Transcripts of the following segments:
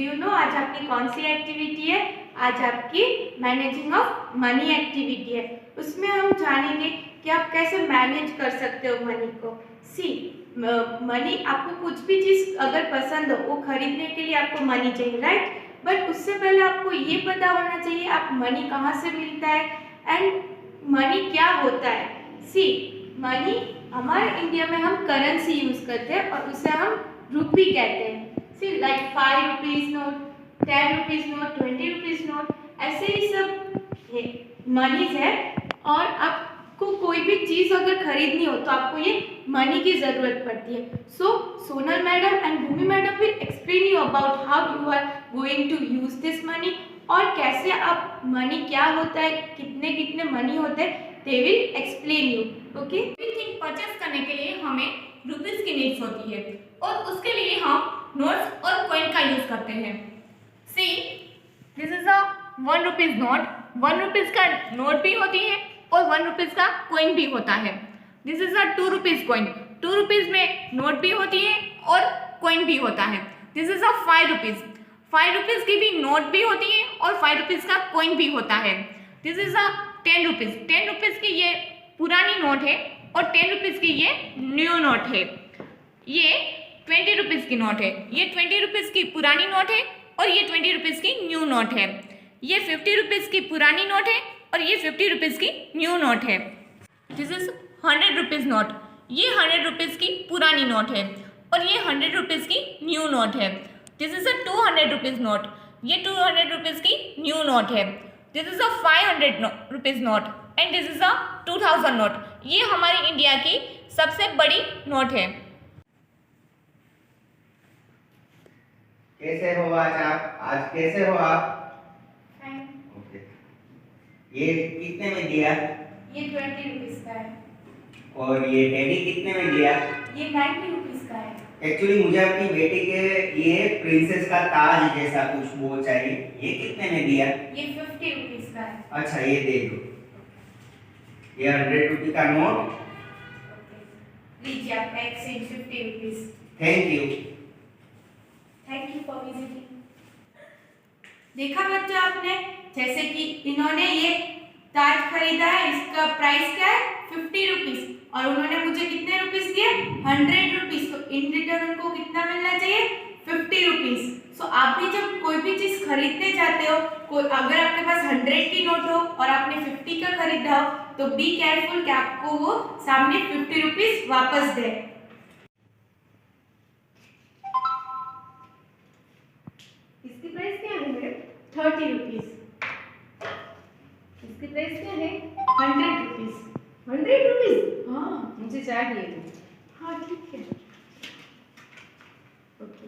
You know आज आपकी कौन सी एक्टिविटी है? आज आपकी मैनेजिंग ऑफ मनी एक्टिविटी है। उसमें हम जानेंगे कि आप कैसे मैनेज कर सकते हो मनी को। सी मनी, आपको कुछ भी चीज़ अगर पसंद हो वो खरीदने के लिए आपको मनी चाहिए, राइट? बट उससे पहले आपको ये पता होना चाहिए आप मनी कहाँ से मिलता है एंड मनी क्या होता है। सी मनी, हमारे इंडिया में हम करेंसी यूज करते हैं और उसे हम रुपी कहते हैं। See like 5 rupees note, 10 rupees note, 20 rupees note, ऐसे ही सब मनीज है। और आपको कोई भी चीज़ अगर खरीदनी हो तो आपको ये मनी की ज़रूरत पड़ती है। So Sonal madam and Bhumi madam will explain you about how you are going to use this money और कैसे आप मनी क्या होता है, कितने कितने मनी होते हैं, they will explain you. Okay, everything purchase करने के लिए हमें रुपीस की नीड्स होती है और उसके लिए हम नोट्स और कॉइन का यूज करते हैं। See this is a 1 rupees note. 1 rupees का नोट भी होती है और 1 रुपीज का कॉइन भी होता है। This is a 2 rupees coin. 2 rupees में नोट भी होती है और कॉइन भी होता है। This is a 5 rupees. 5 rupees की भी नोट भी होती है और 5 रुपीज का कॉइन भी होता है। This is a 10 rupees. 10 rupees की ये पुरानी नोट है और 10 रुपीज की ये न्यू नोट है। ये 20 रुपीज की नोट है। ये 20 रुपीज की पुरानी नोट है और ये 20 रुपीज की न्यू नोट है। ये 50 रुपीज की पुरानी नोट है और ये 50 रुपीज की न्यू नोट है। This is 100 rupees note. ये 100 रुपीज की पुरानी नोट है और ये 100 रुपीज की न्यू नोट है। This is a 200 rupees note. ये 200 रुपीज की न्यू नोट है। This is a 500 rupees note and this is a 2000 note. ये हमारी इंडिया की सबसे बड़ी नोट है। कैसे हो आज आप? आज कैसे हो आप? ओके। ये कितने में दिया? ये 20 रुपीज का है। और ये टेडी कितने में दिया? ये 90 रुपीज का है। एक्चुअली मुझे अपनी बेटी के ये प्रिंसेस का ताज जैसा कुछ वो चाहिए। ये कितने में दिया? ये 50 रुपीज का है। अच्छा, ये दे दो। ये 100 रुपये का नोट। लीजिए आपका exchange 50 rupees. Thank you. Thank you for visiting. देखा बच्चों आपने, जैसे कि इन्होंने ये ताज खरीदा है, इसका प्राइस क्या है? 50 रुपीज और उन्होंने मुझे कितने रुपीस दिए? 100 रुपीज। तो इन रिटर्न उनको कितना मिलना चाहिए? 50 रुपीज। सो आप भी जब कोई भी चीज खरीदने जाते हो, कोई अगर आपके पास 100 की नोट हो और आपने 50 का खरीदा हो तो बी केयरफुल कि आपको वो सामने 50 रुपीज वापस दे। इसकी प्राइस क्या है मेरे? 30 रुपीज। इसकी प्राइस क्या है? 100 रुपीज। 100 रुपीज? हाँ, मुझे चाहिए। हाँ ठीक है, ओके।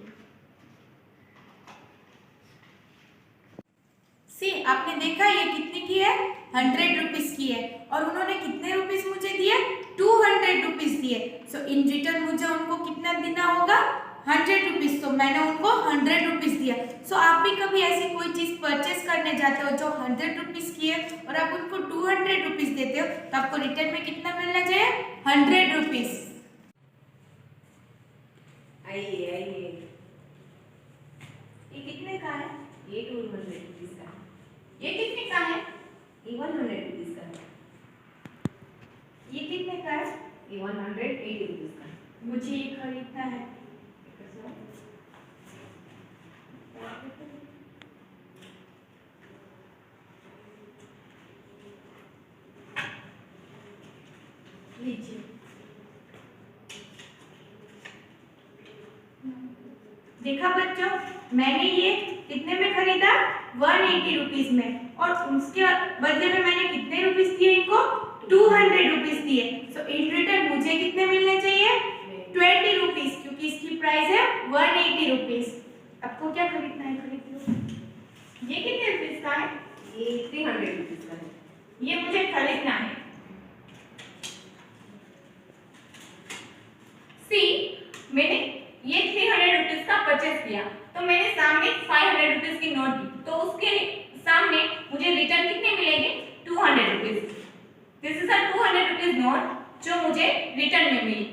सी आपने देखा ये कितने की है? 100 रुपीज की है और उन्होंने कितने रुपीस मुझे दिए? 200 रुपीज दिए। सो इन रिटर्न मुझे उनको कितना देना होगा? 100 रुपीज। तो मैंने उनको 100 रुपीज दिया। सो आप भी कभी ऐसी कोई चीज परचेस करने जाते हो जो 100 रुपीज की है और आप उनको 200 रुपीज देते हो तो आपको रिटर्न में कितना मिलना चाहिए? 100 रुपीज। आइए आइए, ये कितने का है? ये 200 रुपीज का है। ये कितने का है? ये 100 रुपीज का है। ये कितने का है? ये 180 रुपीज का है। मुझे ये खरीदना है। लीजिए। देखा बच्चों, मैंने ये कितने में खरीदा? 180 रुपीज में और उसके बदले में मैंने कितने रुपीस दिए इनको? 200 रुपीस दिए। सो इन रिटर्न मुझे कितने मिलने चाहिए? 20 रुपीस, क्योंकि इसकी प्राइस है 180 रुपीस। आपको क्या खरीदना है? खरीद लो। ये कितने रुपीस का है? ये 300 रुपीज का है। ये मुझे खरीदना है। सी मैंने ये 300 रुपीज का परचेस किया तो मैंने सामने 500 रुपीज की नोट दी तो उसके सामने मुझे रिटर्न कितने मिलेंगे? 200 rupees. This is a 200 rupees note जो मुझे रिटर्न में मिली।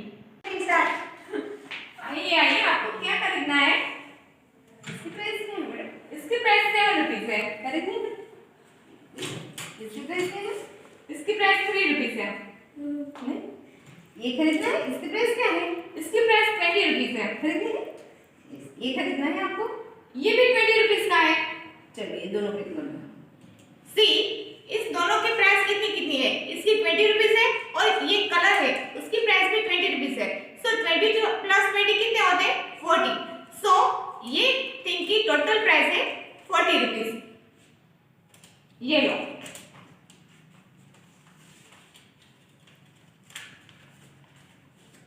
आइए आइए, आपको क्या खरीदना है? इसकी प्राइस क्या है? रुपीज है, खरीदनी है? इसकी प्राइस क्या है? इसकी प्राइस 3 रुपीज है। नहीं? ये खरीदना है, इसकी प्राइस क्या है? इसकी प्राइस 20 रुपीज है, खरीदनी है? ये खरीदना है आपको, ये भी 20 रुपीज का है। चलिए दोनों के दोनों सी, इस दोनों की प्राइस कितनी कितनी है? इसकी 20 रुपीज है और ये कलर है उसकी प्राइस भी 20 रुपीज है। सो 20 प्लस 20 कितने होते हैं? 40। सो ये थिंग की टोटल प्राइस है 40 रुपीज। ये लो,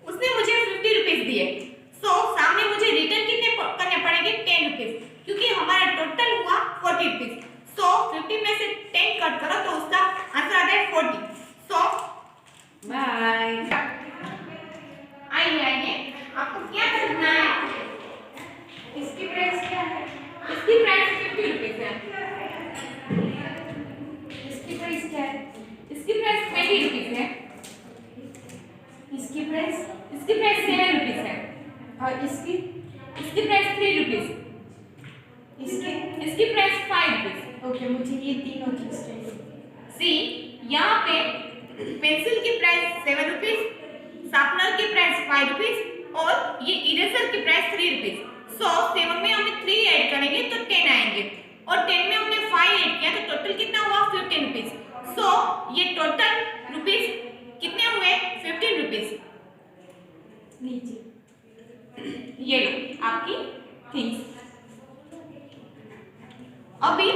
उसने मुझे 50 रुपीज दिए। सो सामने मुझे रिटर्न कितने करने पड़ेंगे? 10 रुपीज, क्योंकि हमारा टोटल हुआ 40 रुपीज। सो 50 में से 10 कट करो तो उसका आंसर आता है 40। सो बाय। आइए आपको क्या करना है? इसकी प्राइस क्या है? इसकी प्राइस 50 रुपीज है। इसकी प्राइस क्या है? इसकी प्राइस 20 रुपीज है। इसकी प्राइस? इसकी प्राइस 7 रुपीज है। और इसकी? इसकी प्राइस 3 रुपीज। इसकी प्राइस 5 रुपीज। ओके, मुझे ये तीनों चीज चाहिए। सी, यहाँ पे पेंसिल की प्राइस 7 रुपीज, शार्पनर की प्राइस 5 रुपीज और ये इरेजर की प्राइस 3 रुपीज। सो 7 में हमने 3 ऐड करेंगे तो 10 आएंगे और 10 में हमने 5 ऐड किया तो टोटल कितना हुआ? 15 रुपीज। सो ये टोटल रुपीज कितने हुए? 15 रुपीज। लीजिए, ये लो आपकी थिंग्स। अभी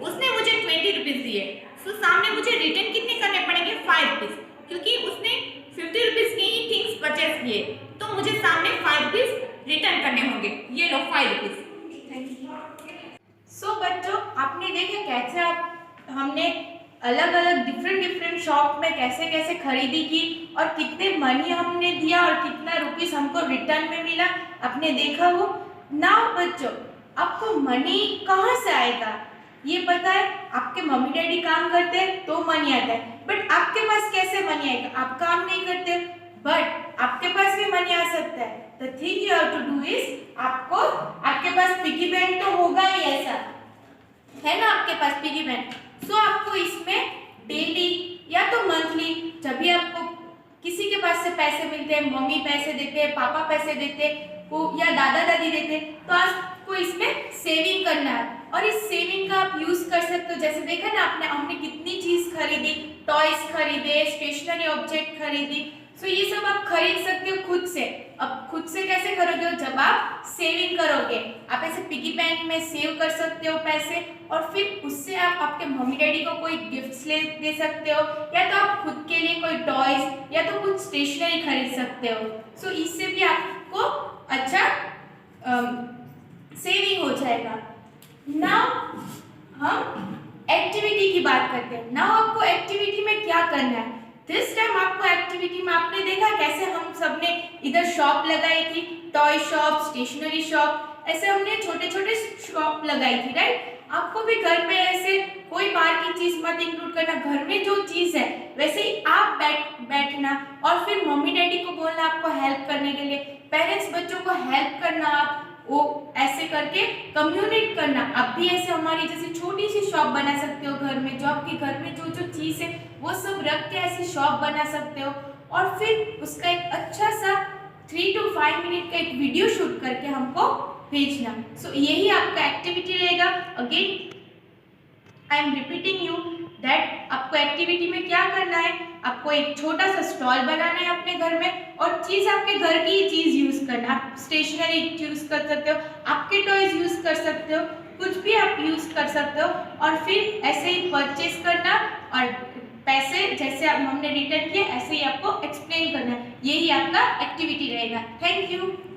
उसने मुझे 20 रुपीज दिए। सो सामने मुझे रिटर्न कितने करने पड़ेंगे? 5 रुपीज, क्योंकि उसने 50 रुपीज की ही थिंग्स परचेज किए तो मुझे सामने 5 रुपीज रिटर्न करने होंगे। ये लो 5 रुपीज। सो बच्चों, आपने देखा कैसे हमने अलग अलग डिफरेंट शॉप में कैसे कैसे खरीदी की और कितने मनी हमने दिया और कितना रुपीस हमको रिटर्न में मिला, आपने देखा वो। नाउ बच्चों, आपको मनी कहाँ से आएगा ये पता है? आपके मम्मी डैडी काम करते हैं तो मनी आता है, बट आपके पास कैसे मनी आएगा? आप काम नहीं करते, बट आपके पास भी मनी आ सकता है। The thing you have to do is, आपके पास पिगी बैंक तो होगा ही, ऐसा है ना आपके पास पिगी बैंक। सो आपको इसमें डेली या तो मंथली, जब भी आपको किसी के पास से पैसे मिलते हैं, मम्मी पैसे देते हैं, पापा पैसे देते हैं या दादा दादी देते हैं, तो आपको इसमें सेविंग करना है और इस सेविंग का आप यूज कर सकते हो। जैसे देखा ना हमने कितनी चीज खरीदी, टॉयज खरीदे, स्टेशनरी ऑब्जेक्ट खरीदी। सो ये सब आप खरीद सकते हो खुद से। अब खुद से कैसे करोगे? जब आप सेविंग करोगे, आप ऐसे पिगी बैंक में सेव कर सकते हो पैसे और फिर उससे आप आपके मम्मी डैडी को कोई गिफ्ट्स दे सकते हो या तो आप खुद के लिए कोई टॉयज या तो कुछ स्टेशनरी खरीद सकते हो। सो इससे भी आपको अच्छा सेविंग हो जाएगा। नाउ हम एक्टिविटी की बात करते हैं। नाउ आपको एक्टिविटी में क्या करना है? दिस टाइम आपको एक्टिविटी में आपने देखा कैसे हम सबने इधर शॉप लगाई थी, टॉय शॉप, स्टेशनरी शॉप, ऐसे हमने छोटे छोटे शॉप लगाई थी, राइट? आपको भी घर में ऐसे कोई बाहर की चीज मत इंक्लूड करना, घर में जो चीज है वैसे ही आप बैठना और फिर मम्मी डैडी को बोलना आपको हेल्प करने के लिए, पेरेंट्स बच्चों को हेल्प करना, आप वो ऐसे करके कम्युनिकेट करना। आप भी ऐसे हमारी जैसे छोटी सी शॉप बना सकते हो घर में, जो आपके घर में जो जो चीज़ है वो सब रख के ऐसी शॉप बना सकते हो और फिर उसका एक अच्छा सा 3 to 5 मिनट का एक वीडियो शूट करके हमको भेजना। सो यही आपका एक्टिविटी रहेगा। Again I am repeating you that आपको एक्टिविटी में क्या करना है? आपको एक छोटा सा स्टॉल बनाना है अपने घर में और चीज़ आपके घर की ही चीज़ यूज़ करना। आप स्टेशनरी यूज़ कर सकते हो, आपके टॉयज यूज़ कर सकते हो, कुछ भी आप यूज़ कर सकते हो और फिर ऐसे ही परचेज करना और पैसे जैसे हमने रिटर्न किए ऐसे ही आपको एक्सप्लेन करना है। यही आपका एक्टिविटी रहेगा। Thank you.